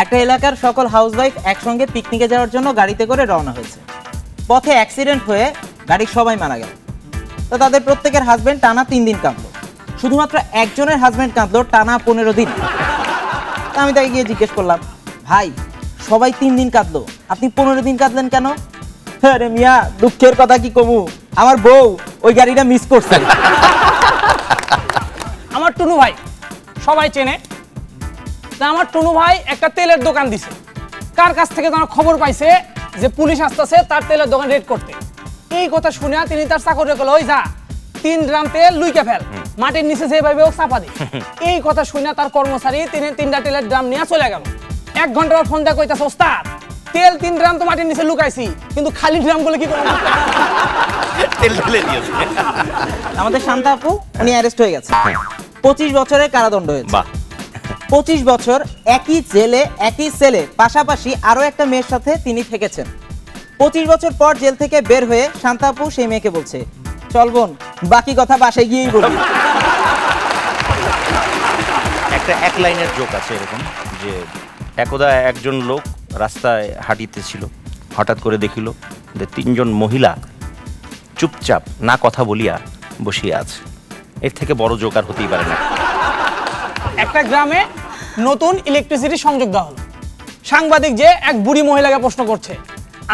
একটা এলাকার সকল হাউসওয়াইফ একসঙ্গে পিকনিকে যাওয়ার জন্য গাড়িতে করে রওনা হয়েছে। পথে অ্যাক্সিডেন্ট হয়ে গাড়ির সবাই মারা গেল। তো তাদের প্রত্যেকের হাজবেন্ড টানা 3 দিন কাঁদলো। শুধুমাত্র একজনের হাজবেন্ড কাঁদলো টানা 15 দিন। তা আমি তাকে গিয়ে জিজ্ঞেস করলাম, ভাই সবাই 3 দিন কাঁদলো, আপনি 15 দিন কাঁদলেন কেন? আরে মিয়া, দুঃখের কথা কি কমু, আমার বউ ওই গাড়িটা মিস করছে। আমার টুনু ভাই সবাই চেনে। আমার টুনু ভাই একটা তেলের দোকান দিছে। কার কাছ থেকে যেন খবর পাইছে যে পুলিশ আসতেছে তার তেলের দোকান রেড করতে। এই কথা শুনে তিনি তার চাকরে কল, ওই যা 3 ড্রাম তেল লুইকে ফেল, মাটির নিচে যেভাবে হোক চাপা দি। এই কথা শুনে তার কর্মচারী 3টা তেলের ড্রাম নিয়ে চলে গেল। 1 ঘন্টা পর ফোন দিয়ে কইতাছে, ওস্তাদ তেল 3 ড্রাম তো মাটির নিচে লুকাইছি, কিন্তু খালি ড্রাম বলে কি করব? তেল ঢেলে দিয়েছে। আমাদের শান্তা আপু উনি অ্যারেস্ট হয়ে গেছে, 25 বছরের কারাদণ্ড হয়েছে। বাহ, 25 বছর একই জেলে একই সেলে পাশাপাশি আরো একটা মেয়ের সাথে তিনি থেকেছেন। 25 বছর পর জেল থেকে বের হয়ে শান্তা আপু সেই মেয়েকে বলছে, চল বোন বাকি কথা বাসায় গিয়েই বলি। একটা এক লাইনের জোক আছে এরকম যে একদা একজন লোক রাস্তায় হাঁটিতেছিল, হঠাৎ করে দেখিল যে 3 জন মহিলা চুপচাপ না কথা বলিয়া বসিয়া আছে। এর থেকে বড় জোক আর হতেই পারে না। একটা গ্রামে নতুন ইলেকট্রিসিটি সংযোগ দেওয়া হলো। সাংবাদিক যে এক বুড়ি মহিলাকে প্রশ্ন করছে,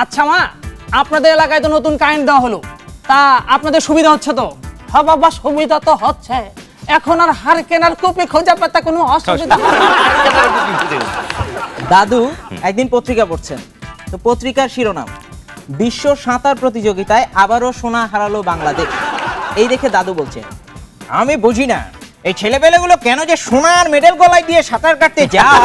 আচ্ছা মা, আপনাদের এলাকায় তো নতুন কারেন্ট দেওয়া হলো, তা আপনাদের সুবিধা হচ্ছে তো? হ্যাঁ বাবা, সুবিধা তো হচ্ছে, এখন আর হার কেনার কপি খোঁজা পাতা কোনো অসুবিধা। দাদু একদিন পত্রিকা পড়ছেন, তো পত্রিকার শিরোনাম, বিশ্ব সাঁতার প্রতিযোগিতায় আবারও সোনা হারালো বাংলাদেশ। এই দেখে দাদু বলছে, আমি বুঝি না এই ছেলেপেলেগুলো কেন যে সোনার মেডেল গলায় দিয়ে সাঁতার কাটতে যায়।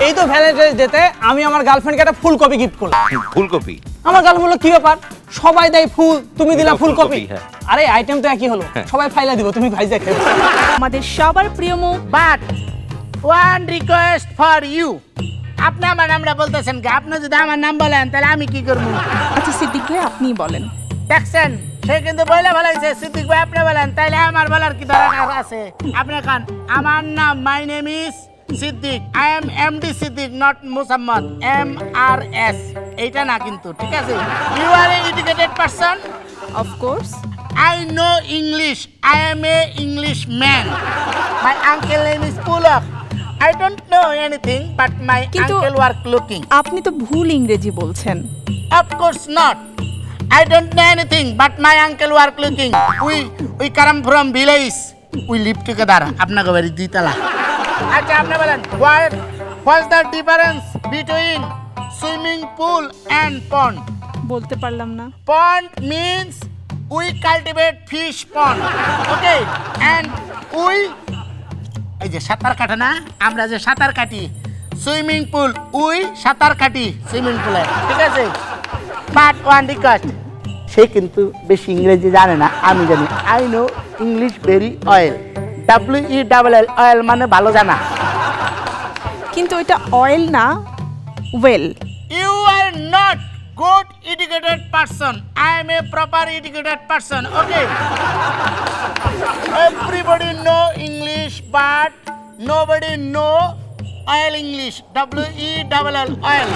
এই তো ভ্যালেন্টাইন্স ডেতে আমি আমার গার্লফ্রেন্ডকে একটা ফুলকপি গিফট করলাম। ফুলকপি? আমার গার্লফ্রেন্ড বলল, কি ব্যাপার, সবাই দেয় ফুল, তুমি দিলা ফুলকপি? হ্যাঁ। আরে আইটেম তো একই হলো, সবাই ফাইলা দিব, তুমি ভাইজা খেলো। আমাদের সবার প্রিয় মুখ। But one request for you, আপনি আমার নামটা বলতেছেন কি? আপনি যদি আমার নাম বলেন তাহলে আমি কি করবো? আচ্ছা সিদ্দিক ভাই আপনিই বলেন। দেখছেন, সে কিন্তু বলে বলাইছে সিদ্দিক ভাই আপনি বলেন, তাইলে আমার বলার কি দরকার আছে? আপনি খান, আমার নাম, my name is Siddique, I am MD Siddique, not Musammad, MRS। এইটা না কিন্তু, ঠিক আছে? You are a educated person? Of course. I know English. I am a Englishman. My uncle name is Pulak. I don't know anything, but my uncle work looking. আপনি তো ভুল ইংরেজি বলছেন। Of course not. I don't know anything, but my uncle work looking. We come from village. We live together. আপনাকে বাড়ি দুইতলা। আচ্ছা আপনি বলেন, what's the difference between swimming pool and pond? বলতে পারলাম না। Pond means we cultivate fish pond, okay? And we, এই যে সাঁতার কাটে না, আমরা যে সাঁতার কাটি, সুইমিং পুল, উই সাঁতার কাটি সুইমিং পুলে, ঠিক আছে? বাট ওয়ান রিকোয়েস্ট, সে কিন্তু বেশি ইংরেজি জানে না, আমি জানি। I know English very well, WELL, oil মানে ভালো জানা। কিন্তু এটা অয়েল না, well. You are not good educated person. I am a proper educated person. Okay. Everybody know English, but nobody know oil English. WELL, oil.